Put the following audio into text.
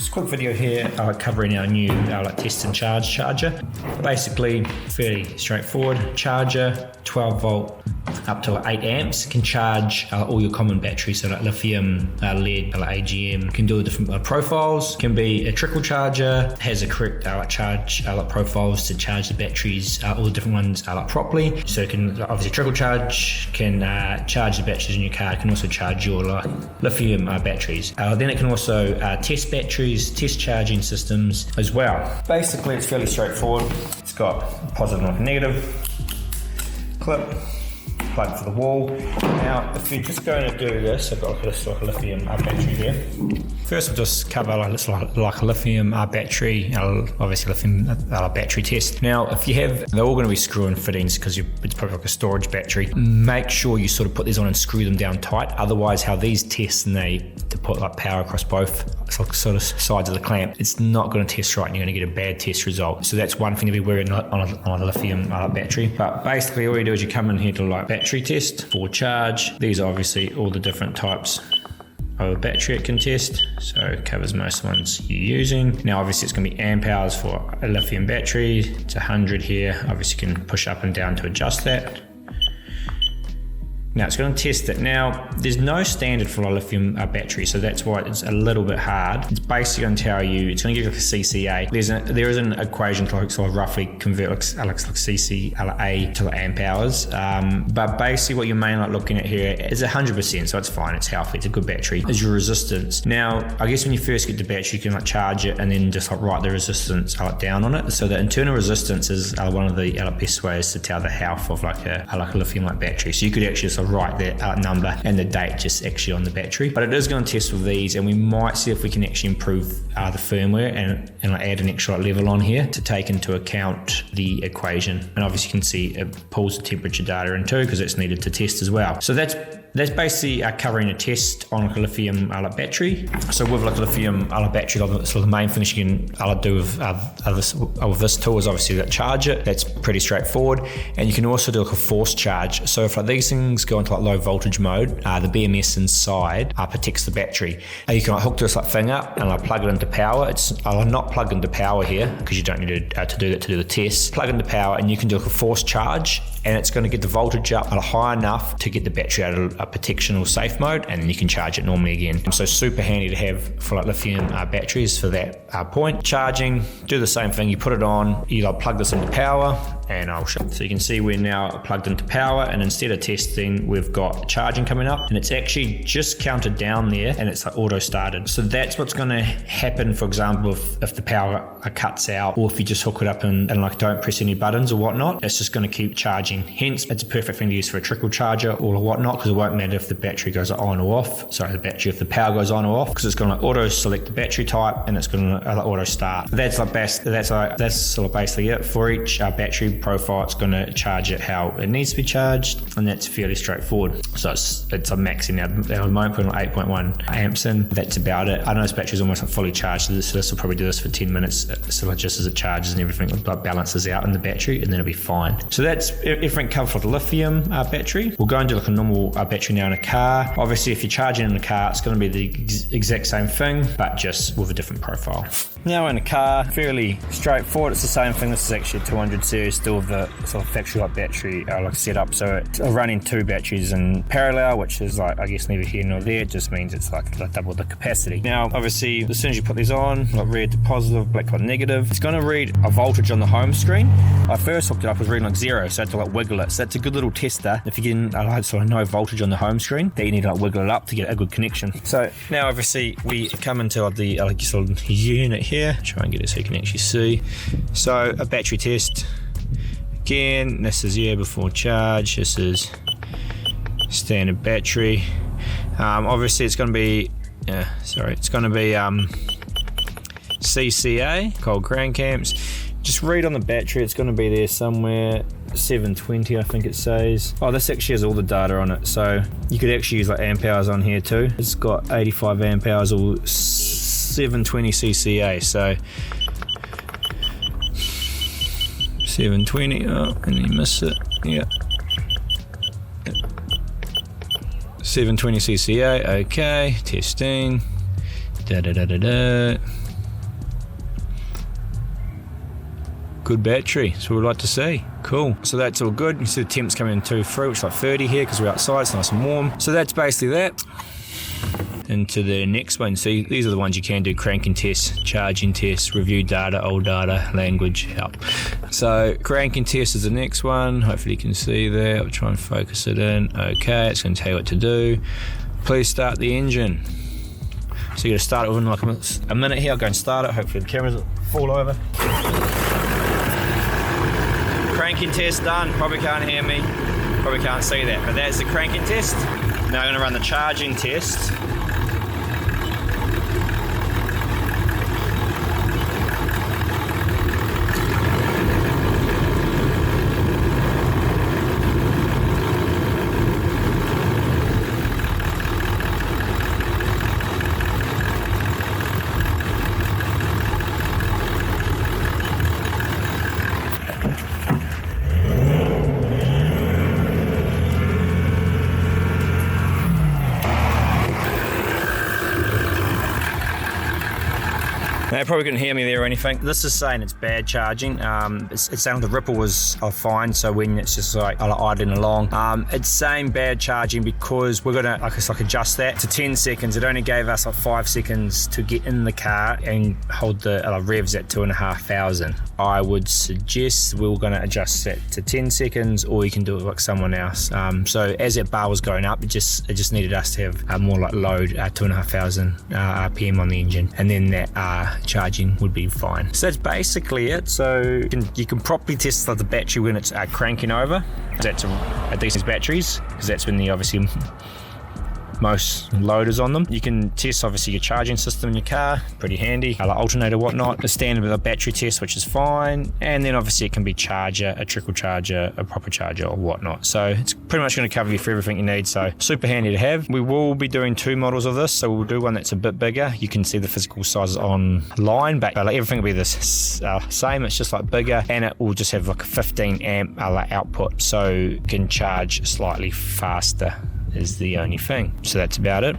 Just a quick video here covering our new TestnCharge charger. Basically, fairly straightforward charger, 12 volt up to 8 amps. Can charge all your common batteries, so like lithium, lead, AGM. Can do different profiles. Can be a trickle charger. Has a correct charge profiles to charge the batteries, all the different ones properly. So it can obviously trickle charge. Can charge the batteries in your car. It can also charge your lithium batteries. Then it can also test batteries, test charging systems as well. Basically, it's fairly straightforward. It's got positive and negative clip. Plug for the wall. Now, if you're just going to do this, I've got this like a lithium battery here. First, we'll just cover like a lithium battery, obviously lithium battery test. Now, if you have, they're all going to be screw-in fittings because it's probably like a storage battery. Make sure you sort of put these on and screw them down tight. Otherwise, how these test and to put like power across both sort of sides of the clamp, it's not going to test right, and you're going to get a bad test result. So that's one thing to be wary on a lithium battery. But basically, all you do is you come in here to like battery test for charge. These are obviously all the different types of a battery it can test, so it covers most ones you're using. Now obviously it's going to be amp hours for a lithium battery. It's 100 here. Obviously you can push up and down to adjust that. Now it's going to test it. Now there's no standard for a lithium battery, so that's why it's a little bit hard. It's basically going to tell you, it's going to give you like a CCA. There is an equation to sort of roughly convert like CCA to amp hours. But basically what you're mainly looking at here is 100%, so it's fine, it's healthy, it's a good battery. Is your resistance. Now I guess when you first get the battery, you can charge it and then just write the resistance down on it. So the internal resistance is one of the best ways to tell the health of like a lithium battery. So you could actually just write that number and the date just actually on the battery. But it is going to test with these, and we might see if we can actually improve the firmware and add an extra level on here to take into account the equation. And obviously you can see it pulls the temperature data in too, because it's needed to test as well. So that's basically covering a test on like a lithium battery. So with like a lithium battery, so the main thing you can do with this tool is obviously that charge it. That's pretty straightforward. And you can also do like a force charge. So if like these things go into like low voltage mode, the BMS inside protects the battery. You can hook this thing up and plug it into power. I'll not plug into power here because you don't need to do that to do the test. Plug into power and you can do like a force charge, and it's going to get the voltage up high enough to get the battery out of a protection or safe mode, and then you can charge it normally again. So super handy to have for like lithium batteries for that point. Charging, do the same thing. You put it on, you plug this into power, and I'll show. So you can see we're now plugged into power, and instead of testing, we've got charging coming up, and it's actually just counted down there, and it's auto started. So that's what's going to happen, for example, if the power cuts out, or if you just hook it up and don't press any buttons or whatnot, it's just going to keep charging. Hence, it's a perfect thing to use for a trickle charger or whatnot, because it won't matter if the battery goes on or off. Sorry, if the power goes on or off, because it's going to auto select the battery type and it's going to auto start. That's sort of basically it for each battery profile. It's going to charge it how it needs to be charged, and that's fairly straightforward. So it's a maxing out. At the moment, putting 8.1 amps in. That's about it. I know this battery is almost fully charged, so this will probably do this for 10 minutes. So just as it charges and everything balances out in the battery, and then it'll be fine. So that's everything covered for the lithium battery. We'll go and do like a normal battery now in a car. Obviously, if you're charging in a car, it's going to be the exact same thing, but just with a different profile. Now in a car, fairly straightforward. It's the same thing. This is actually a 200 series, still with the sort of factory battery setup. So it's running two batteries in parallel, which is I guess neither here nor there. It just means it's like double the capacity. Now, obviously, as soon as you put these on, red to positive, black to negative, it's going to read a voltage on the home screen. I first hooked it up, it was reading 0, so I had to wiggle it. So that's a good little tester. If you're getting sort of no voltage on the home screen, then you need to wiggle it up to get a good connection. So now obviously we come into the sort of unit here. Try and get it so you can actually see. So a battery test. Again, this is before charge. This is standard battery. Obviously it's going to be CCA, cold crank amps. Just read on the battery, it's going to be there somewhere, 720 I think it says. Oh, this actually has all the data on it, so you could actually use amp hours on here too. It's got 85 amp hours or 720 CCA, so 720, and you miss it, yeah. 720 CCA, okay, testing, good battery. That's what we'd like to see. Cool. So that's all good. You see the temps coming in 2 which is like 30 here because we're outside. It's nice and warm. So that's basically that. Into the next one. See, these are the ones you can do: cranking test, charging test, review data, old data, language, help. So cranking test is the next one. Hopefully you can see that. I'll try and focus it in. Okay, it's going to tell you what to do. Please start the engine. So you're going to start it within like a minute here. I'll go and start it. Hopefully the cameras will fall over. Cranking test done. Probably can't hear me. Probably can't see that, but that's the cranking test. Now I'm going to run the charging test. They probably couldn't hear me there or anything. This is saying it's bad charging. It's saying the ripple was fine, so when it's just like idling along, it's saying bad charging because we're gonna like adjust that to 10 seconds. It only gave us like 5 seconds to get in the car and hold the revs at 2,500. I would suggest we were gonna adjust that to 10 seconds, or you can do it like someone else. So as that bar was going up, it just needed us to have more like load 2,500 RPM on the engine, and then that charging would be fine. So that's basically it. So you can properly test the battery when it's cranking over. That's a decent batteries, because that's when the obviously most loaders on them. You can test obviously your charging system in your car, pretty handy, like alternator, whatnot. A standard with a battery test, which is fine, and then obviously it can be charger, a trickle charger, a proper charger, or whatnot. So it's pretty much going to cover you for everything you need. So super handy to have. We will be doing 2 models of this, so we'll do one that's a bit bigger. You can see the physical sizes online, but like everything will be the same. It's just like bigger, and it will just have like a 15 amp output, so you can charge slightly faster is the only thing. So that's about it.